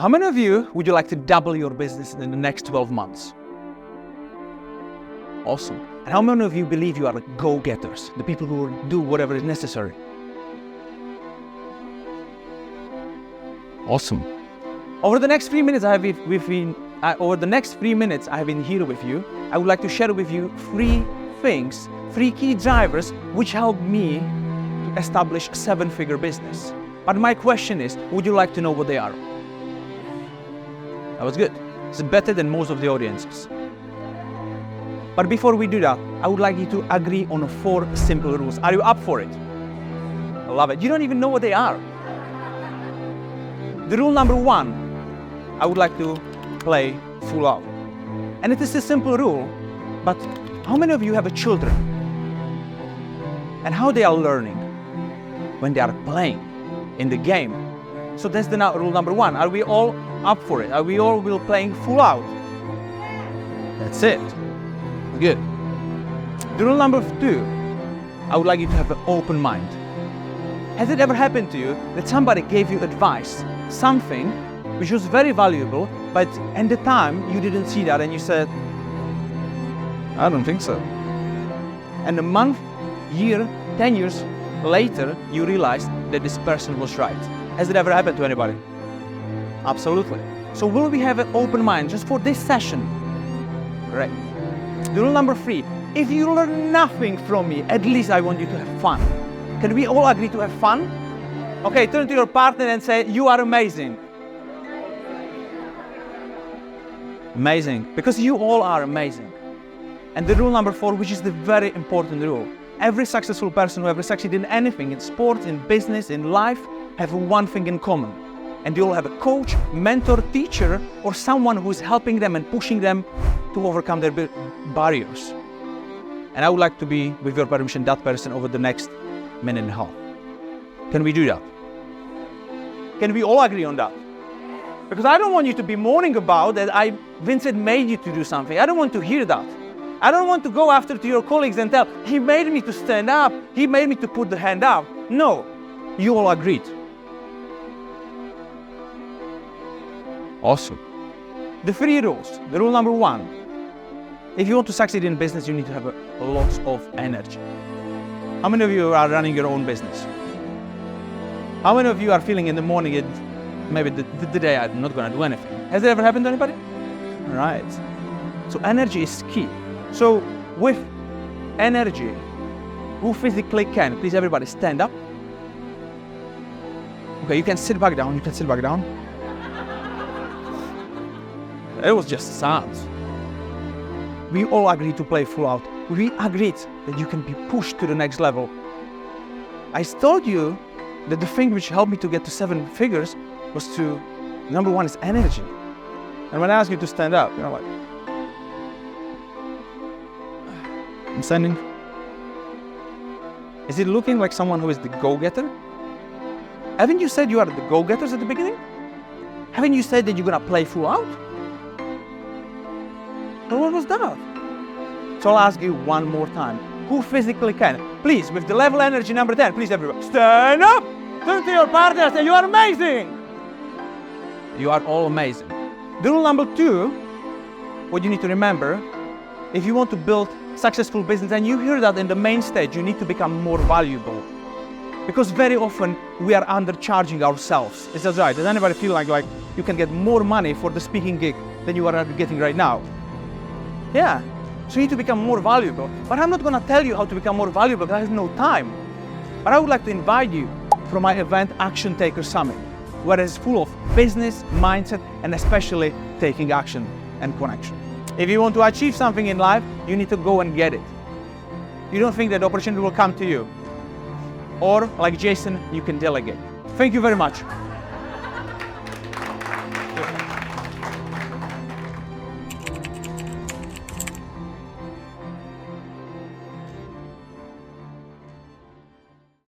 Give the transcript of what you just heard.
So how many of you would you like to double your business in the next 12 months? Awesome. And how many of you believe you are the go-getters, the people who will do whatever is necessary? Awesome. Over the next 3 minutes I have been here with you. I would like to share with you 3 things, 3 key drivers which helped me to establish a 7-figure business. But my question is, would you like to know what they are? That was good. It's better than most of the audiences. But before we do that, I would like you to agree on 4 simple rules. Are you up for it? I love it. You don't even know what they are. The rule number 1, I would like to play full out. And it is a simple rule, but how many of you have children? And how they are learning? When they are playing in the game. So that's the rule number 1. Are we all up for it? Are we all playing full out? That's it. Good. The rule number 2, I would like you to have an open mind. Has it ever happened to you that somebody gave you advice, something which was very valuable, but at the time you didn't see that and you said, I don't think so. And a month, year, 10 years later, you realized that this person was right. Has it ever happened to anybody? Absolutely. So will we have an open mind just for this session? Great. The rule number 3, if you learn nothing from me, at least I want you to have fun. Can we all agree to have fun? Okay, turn to your partner and say, you are amazing. Amazing, because you all are amazing. And the rule number 4, which is the very important rule. Every successful person who ever succeeded in anything, in sports, in business, in life, have one thing in common. And they all have a coach, mentor, teacher, or someone who is helping them and pushing them to overcome their barriers. And I would like to be, with your permission, that person over the next minute and a half. Can we do that? Can we all agree on that? Because I don't want you to be moaning about that Vincent made you to do something. I don't want to hear that. I don't want to go after to your colleagues and tell, he made me to stand up, he made me to put the hand up. No, you all agreed. Awesome. The 3 rules. The rule number 1, if you want to succeed in business, you need to have a lot of energy. How many of you are running your own business? How many of you are feeling in the morning, maybe the day I'm not going to do anything? Has it ever happened to anybody? All right. So energy is key. So with energy, who physically can? Please everybody stand up. Okay, you can sit back down. You can sit back down. It was just sounds. We all agreed to play full out. We agreed that you can be pushed to the next level. I told you that the thing which helped me to get to 7 figures was number 1 is energy. And when I ask you to stand up, you're like, I'm standing. Is it looking like someone who is the go-getter? Haven't you said you are the go-getters at the beginning? Haven't you said that you're gonna play full out? So what was that? So I'll ask you one more time. Who physically can? Please, with the level energy number 10, please everybody, stand up! Turn to your partner and say, you are amazing! You are all amazing. The rule number 2, what you need to remember, if you want to build successful business, and you hear that in the main stage, you need to become more valuable. Because very often we are undercharging ourselves. Is that right? Does anybody feel like you can get more money for the speaking gig than you are getting right now? Yeah. So you need to become more valuable. But I'm not going to tell you how to become more valuable because I have no time. But I would like to invite you from my event, Action Taker Summit, where it's full of business, mindset, and especially taking action and connection. If you want to achieve something in life, you need to go and get it. You don't think that the opportunity will come to you. Or, like Jason, you can delegate. Thank you very much.